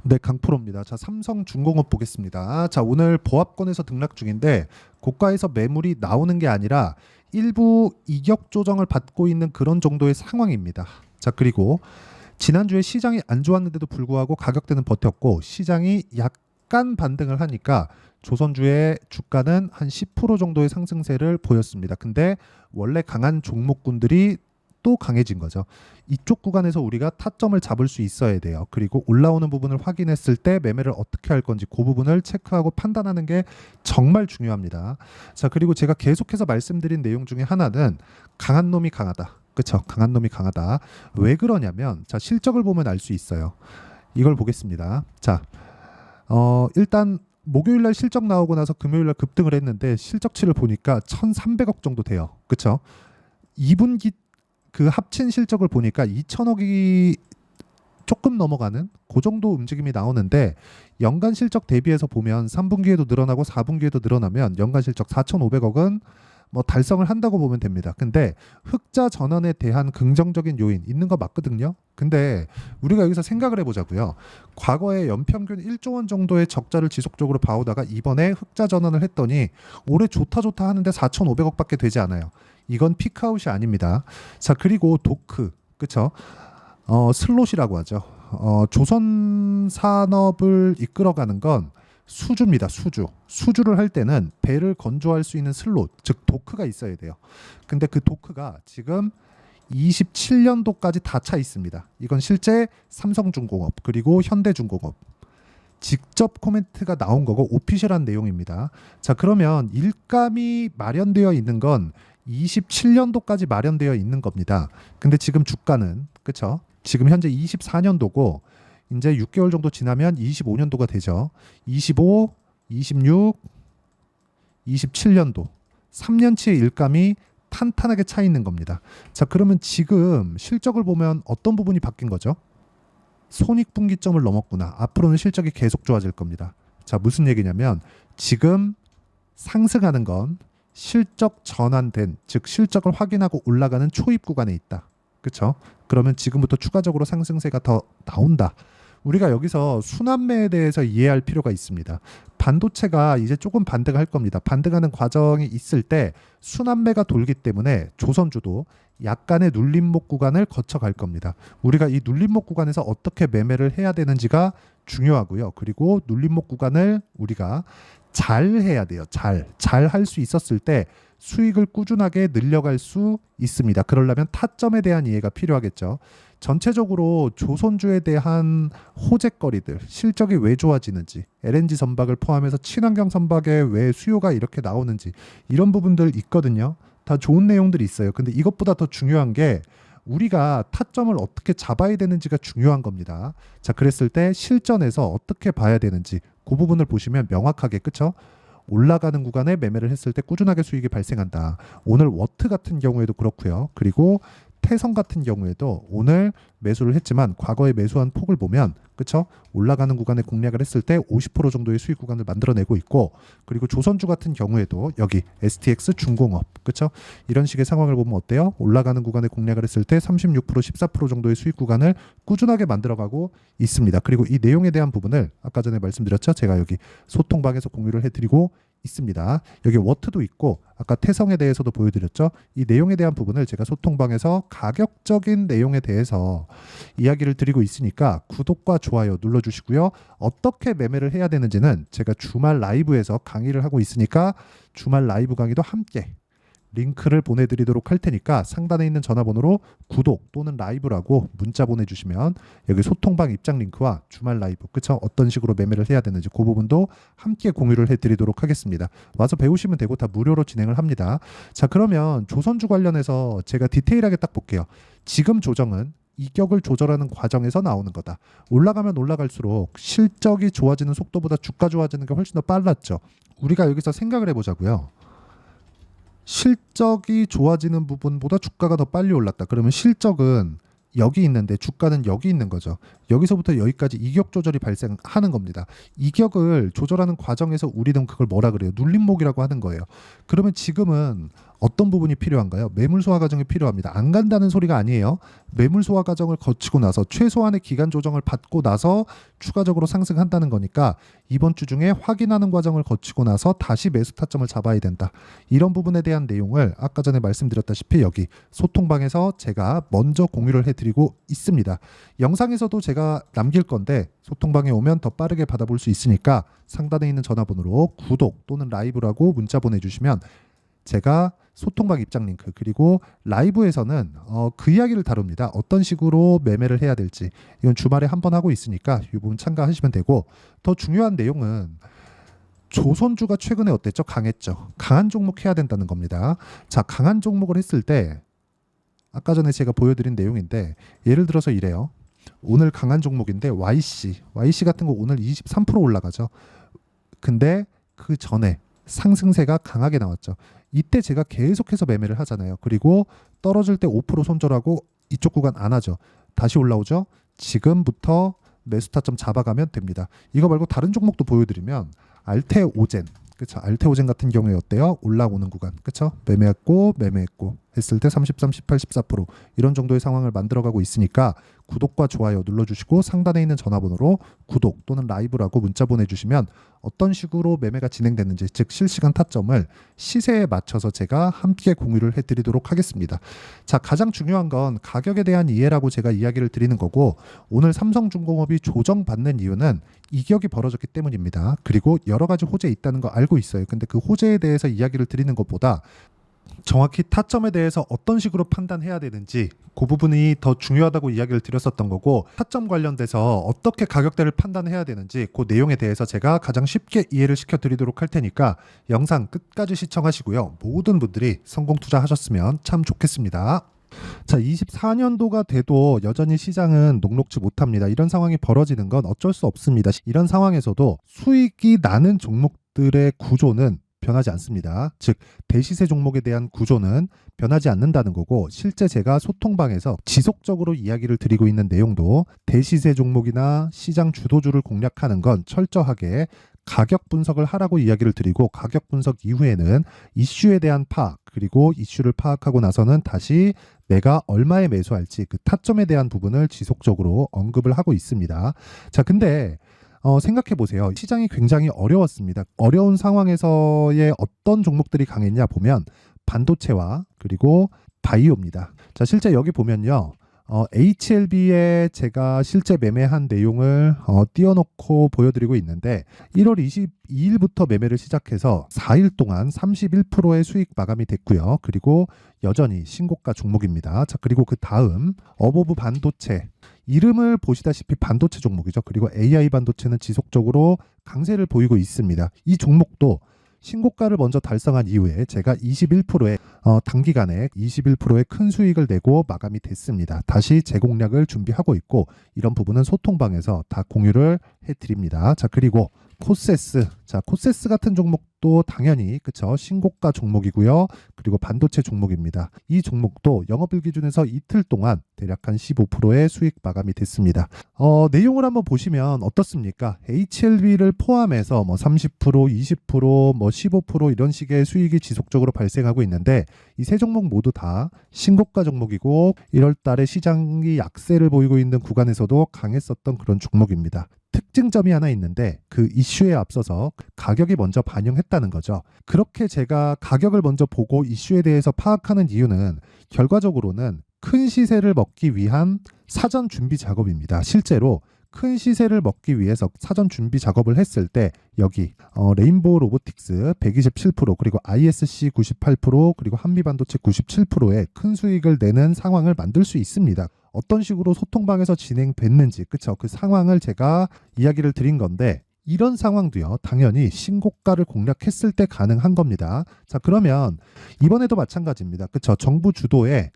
네, 강프로입니다. 자, 삼성중공업 보겠습니다. 자, 오늘 보합권에서 등락 중인데 고가에서 매물이 나오는 게 아니라 일부 이격 조정을 받고 있는 그런 정도의 상황입니다. 자, 그리고 지난주에 시장이 안 좋았는데도 불구하고 가격대는 버텼고 시장이 약간 반등을 하니까 조선주의 주가는 한 10% 정도의 상승세를 보였습니다. 근데 원래 강한 종목군들이 또 강해진 거죠. 이쪽 구간에서 우리가 타점을 잡을 수 있어야 돼요. 그리고 올라오는 부분을 확인했을 때 매매를 어떻게 할 건지 그 부분을 체크하고 판단하는 게 정말 중요합니다. 자, 그리고 제가 계속해서 말씀드린 내용 중에 하나는 강한 놈이 강하다. 그렇죠? 강한 놈이 강하다. 왜 그러냐면 자, 실적을 보면 알 수 있어요. 이걸 보겠습니다. 자, 일단 목요일 날 실적 나오고 나서 금요일 날 급등을 했는데 실적치를 보니까 1,300억 정도 돼요. 그렇죠? 2분기 그 합친 실적을 보니까 2천억이 조금 넘어가는 그 정도 움직임이 나오는데 연간 실적 대비해서 보면 3분기에도 늘어나고 4분기에도 늘어나면 연간 실적 4,500억은 뭐 달성을 한다고 보면 됩니다. 근데 흑자 전환에 대한 긍정적인 요인 있는 거 맞거든요. 근데 우리가 여기서 생각을 해보자고요. 과거에 연평균 1조 원 정도의 적자를 지속적으로 봐오다가 이번에 흑자 전환을 했더니 올해 좋다 하는데 4,500억밖에 되지 않아요. 이건 피크아웃이 아닙니다. 자, 그리고 도크, 그쵸? 슬롯이라고 하죠. 조선 산업을 이끌어가는 건 수주입니다. 수주를 할 때는 배를 건조할 수 있는 슬롯, 즉 도크가 있어야 돼요. 근데 그 도크가 지금 27년도까지 다 차 있습니다. 이건 실제 삼성중공업 그리고 현대중공업 직접 코멘트가 나온 거고 오피셜한 내용입니다. 자, 그러면 일감이 마련되어 있는 건 27년도까지 마련되어 있는 겁니다. 근데 지금 주가는 그쵸? 지금 현재 24년도고 이제 6개월 정도 지나면 25년도가 되죠. 25, 26, 27년도 3년치의 일감이 탄탄하게 차 있는 겁니다. 자, 그러면 지금 실적을 보면 어떤 부분이 바뀐 거죠? 손익분기점을 넘었구나. 앞으로는 실적이 계속 좋아질 겁니다. 자, 무슨 얘기냐면 지금 상승하는 건 실적 전환된, 즉 실적을 확인하고 올라가는 초입 구간에 있다. 그렇죠? 그러면 지금부터 추가적으로 상승세가 더 나온다. 우리가 여기서 순환매에 대해서 이해할 필요가 있습니다. 반도체가 이제 조금 반등할 겁니다. 반등하는 과정이 있을 때 순환매가 돌기 때문에 조선주도 약간의 눌림목 구간을 거쳐갈 겁니다. 우리가 이 눌림목 구간에서 어떻게 매매를 해야 되는지가 중요하고요. 그리고 눌림목 구간을 우리가 잘 해야 돼요. 잘 할 수 있었을 때 수익을 꾸준하게 늘려갈 수 있습니다. 그러려면 타점에 대한 이해가 필요하겠죠. 전체적으로 조선주에 대한 호재거리들, 실적이 왜 좋아지는지, LNG 선박을 포함해서 친환경 선박에 왜 수요가 이렇게 나오는지 이런 부분들 있거든요. 다 좋은 내용들이 있어요. 근데 이것보다 더 중요한 게 우리가 타점을 어떻게 잡아야 되는지가 중요한 겁니다. 자, 그랬을 때 실전에서 어떻게 봐야 되는지 그 부분을 보시면 명확하게, 그쵸? 올라가는 구간에 매매를 했을 때 꾸준하게 수익이 발생한다. 오늘 워트 같은 경우에도 그렇고요. 그리고 태성 같은 경우에도 오늘 매수를 했지만 과거에 매수한 폭을 보면 그쵸? 올라가는 구간에 공략을 했을 때 50% 정도의 수익 구간을 만들어내고 있고, 그리고 조선주 같은 경우에도 여기 STX 중공업 그쵸? 이런 식의 상황을 보면 어때요? 올라가는 구간에 공략을 했을 때 36% 14% 정도의 수익 구간을 꾸준하게 만들어가고 있습니다. 그리고 이 내용에 대한 부분을 아까 전에 말씀드렸죠? 제가 여기 소통방에서 공유를 해드리고 있습니다. 여기 워트도 있고 아까 태성에 대해서도 보여드렸죠. 이 내용에 대한 부분을 제가 소통방에서 가격적인 내용에 대해서 이야기를 드리고 있으니까 구독과 좋아요 눌러주시고요. 어떻게 매매를 해야 되는지는 제가 주말 라이브에서 강의를 하고 있으니까 주말 라이브 강의도 함께 링크를 보내드리도록 할 테니까 상단에 있는 전화번호로 구독 또는 라이브라고 문자 보내주시면 여기 소통방 입장 링크와 주말 라이브 그쵸? 어떤 식으로 매매를 해야 되는지 그 부분도 함께 공유를 해드리도록 하겠습니다. 와서 배우시면 되고 다 무료로 진행을 합니다. 자, 그러면 조선주 관련해서 제가 디테일하게 딱 볼게요. 지금 조정은 이격을 조절하는 과정에서 나오는 거다. 올라가면 올라갈수록 실적이 좋아지는 속도보다 주가 좋아지는 게 훨씬 더 빨랐죠. 우리가 여기서 생각을 해보자고요. 실적이 좋아지는 부분보다 주가가 더 빨리 올랐다. 그러면 실적은 여기 있는데 주가는 여기 있는 거죠. 여기서부터 여기까지 이격 조절이 발생하는 겁니다. 이격을 조절하는 과정에서 우리는 그걸 뭐라 그래요? 눌림목이라고 하는 거예요. 그러면 지금은 어떤 부분이 필요한가요? 매물 소화 과정이 필요합니다. 안 간다는 소리가 아니에요. 매물 소화 과정을 거치고 나서 최소한의 기간 조정을 받고 나서 추가적으로 상승한다는 거니까 이번 주 중에 확인하는 과정을 거치고 나서 다시 매수 타점을 잡아야 된다. 이런 부분에 대한 내용을 아까 전에 말씀드렸다시피 여기 소통방에서 제가 먼저 공유를 해드리고 있습니다. 영상에서도 제가 남길 건데 소통방에 오면 더 빠르게 받아볼 수 있으니까 상단에 있는 전화번호로 구독 또는 라이브라고 문자 보내주시면 제가 소통방 입장 링크 그리고 라이브에서는 그 이야기를 다룹니다. 어떤 식으로 매매를 해야 될지 이건 주말에 한 번 하고 있으니까 이 부분 참가하시면 되고 더 중요한 내용은 조선주가 최근에 어땠죠? 강했죠. 강한 종목 해야 된다는 겁니다. 자, 강한 종목을 했을 때 아까 전에 제가 보여드린 내용인데 예를 들어서 이래요. 오늘 강한 종목인데 YC 같은 거 오늘 23% 올라가죠. 근데 그 전에 상승세가 강하게 나왔죠. 이때 제가 계속해서 매매를 하잖아요. 그리고 떨어질 때 5% 손절하고 이쪽 구간 안 하죠. 다시 올라오죠. 지금부터 매수 타점 잡아가면 됩니다. 이거 말고 다른 종목도 보여드리면 알테오젠, 그쵸? 알테오젠 같은 경우에 어때요? 올라오는 구간, 그쵸? 매매했고 했을 때 33, 18, 14% 이런 정도의 상황을 만들어가고 있으니까 구독과 좋아요 눌러주시고 상단에 있는 전화번호로 구독 또는 라이브라고 문자 보내주시면 어떤 식으로 매매가 진행됐는지 즉 실시간 타점을 시세에 맞춰서 제가 함께 공유를 해드리도록 하겠습니다. 자, 가장 중요한 건 가격에 대한 이해라고 제가 이야기를 드리는 거고 오늘 삼성중공업이 조정받는 이유는 이격이 벌어졌기 때문입니다. 그리고 여러 가지 호재 있다는 거 알고 있어요. 근데 그 호재에 대해서 이야기를 드리는 것보다 정확히 타점에 대해서 어떤 식으로 판단해야 되는지 그 부분이 더 중요하다고 이야기를 드렸었던 거고 타점 관련돼서 어떻게 가격대를 판단해야 되는지 그 내용에 대해서 제가 가장 쉽게 이해를 시켜드리도록 할 테니까 영상 끝까지 시청하시고요. 모든 분들이 성공 투자하셨으면 참 좋겠습니다. 자, 24년도가 돼도 여전히 시장은 녹록지 못합니다. 이런 상황이 벌어지는 건 어쩔 수 없습니다. 이런 상황에서도 수익이 나는 종목들의 구조는 변하지 않습니다. 즉 대시세 종목에 대한 구조는 변하지 않는다는 거고 실제 제가 소통방에서 지속적으로 이야기를 드리고 있는 내용도 대시세 종목이나 시장 주도주를 공략하는 건 철저하게 가격 분석을 하라고 이야기를 드리고 가격 분석 이후에는 이슈에 대한 파악 그리고 이슈를 파악하고 나서는 다시 내가 얼마에 매수할지 그 타점에 대한 부분을 지속적으로 언급을 하고 있습니다. 자, 근데 생각해 보세요. 시장이 굉장히 어려웠습니다. 어려운 상황에서의 어떤 종목들이 강했냐 보면 반도체와 그리고 바이오입니다. 자, 실제 여기 보면요. HLB에 제가 실제 매매한 내용을 띄워놓고 보여드리고 있는데 1월 22일부터 매매를 시작해서 4일 동안 31%의 수익 마감이 됐고요. 그리고 여전히 신고가 종목입니다. 자, 그리고 그 다음 어보브 반도체 이름을 보시다시피 반도체 종목이죠. 그리고 AI 반도체는 지속적으로 강세를 보이고 있습니다. 이 종목도 신고가를 먼저 달성한 이후에 제가 21%의 단기간에 21%의 큰 수익을 내고 마감이 됐습니다. 다시 재공략을 준비하고 있고 이런 부분은 소통방에서 다 공유를 해드립니다. 자, 그리고 코세스, 자, 코세스 같은 종목도 당연히 그쵸 신고가 종목이고요. 그리고 반도체 종목입니다. 이 종목도 영업일 기준에서 이틀 동안 대략 한 15%의 수익 마감이 됐습니다. 내용을 한번 보시면 어떻습니까? HLB를 포함해서 뭐 30%, 20%, 뭐 15% 이런 식의 수익이 지속적으로 발생하고 있는데 이 세 종목 모두 다 신고가 종목이고 1월 달에 시장이 약세를 보이고 있는 구간에서도 강했었던 그런 종목입니다. 특징점이 하나 있는데 그 이슈에 앞서서 가격이 먼저 반영했다는 거죠. 그렇게 제가 가격을 먼저 보고 이슈에 대해서 파악하는 이유는 결과적으로는 큰 시세를 먹기 위한 사전 준비 작업입니다. 실제로 큰 시세를 먹기 위해서 사전 준비 작업을 했을 때 여기 레인보우 로보틱스 127% 그리고 ISC 98% 그리고 한미반도체 97%의 큰 수익을 내는 상황을 만들 수 있습니다. 어떤 식으로 소통방에서 진행됐는지 그쵸 그 상황을 제가 이야기를 드린 건데 이런 상황도요 당연히 신고가를 공략했을 때 가능한 겁니다. 자, 그러면 이번에도 마찬가지입니다. 그쵸 정부 주도의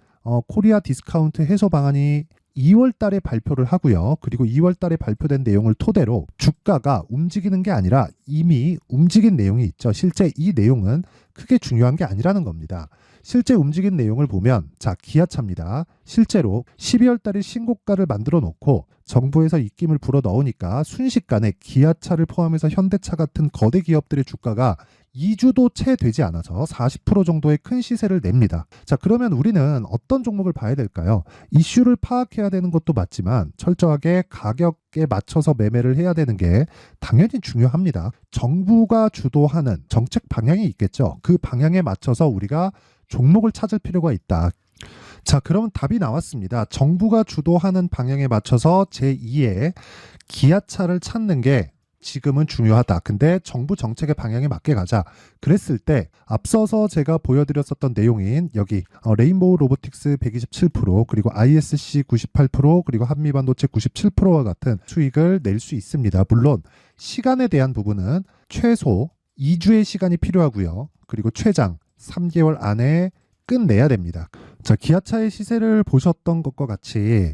코리아 디스카운트 해소 방안이 2월 달에 발표를 하고요. 그리고 2월 달에 발표된 내용을 토대로 주가가 움직이는 게 아니라 이미 움직인 내용이 있죠. 실제 이 내용은 크게 중요한 게 아니라는 겁니다. 실제 움직인 내용을 보면 자, 기아차입니다. 실제로 12월 달에 신고가를 만들어 놓고 정부에서 입김을 불어 넣으니까 순식간에 기아차를 포함해서 현대차 같은 거대 기업들의 주가가 2주도 채 되지 않아서 40% 정도의 큰 시세를 냅니다. 자, 그러면 우리는 어떤 종목을 봐야 될까요? 이슈를 파악해야 되는 것도 맞지만 철저하게 가격에 맞춰서 매매를 해야 되는 게 당연히 중요합니다. 정부가 주도하는 정책 방향이 있겠죠. 그 방향에 맞춰서 우리가 종목을 찾을 필요가 있다. 자, 그러면 답이 나왔습니다. 정부가 주도하는 방향에 맞춰서 제2의 기아차를 찾는 게 지금은 중요하다. 근데 정부 정책의 방향에 맞게 가자. 그랬을 때 앞서서 제가 보여드렸었던 내용인 여기 레인보우 로보틱스 127% 그리고 ISC 98% 그리고 한미반도체 97%와 같은 수익을 낼 수 있습니다. 물론 시간에 대한 부분은 최소 2주의 시간이 필요하고요. 그리고 최장 3개월 안에 끝내야 됩니다. 자, 기아차의 시세를 보셨던 것과 같이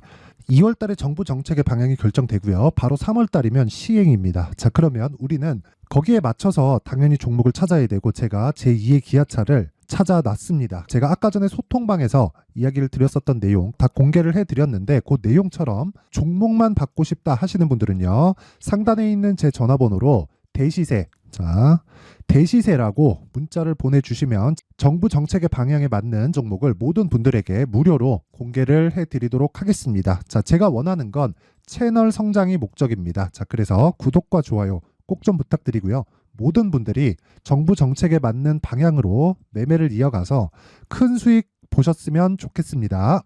2월 달에 정부 정책의 방향이 결정되고요. 바로 3월 달이면 시행입니다. 자, 그러면 우리는 거기에 맞춰서 당연히 종목을 찾아야 되고 제가 제2의 기아차를 찾아놨습니다. 제가 아까 전에 소통방에서 이야기를 드렸었던 내용 다 공개를 해드렸는데 그 내용처럼 종목만 받고 싶다 하시는 분들은요. 상단에 있는 제 전화번호로 대시세, 자, 대시세라고 문자를 보내주시면 정부 정책의 방향에 맞는 종목을 모든 분들에게 무료로 공개를 해드리도록 하겠습니다. 자, 제가 원하는 건 채널 성장이 목적입니다. 자, 그래서 구독과 좋아요 꼭 좀 부탁드리고요. 모든 분들이 정부 정책에 맞는 방향으로 매매를 이어가서 큰 수익 보셨으면 좋겠습니다.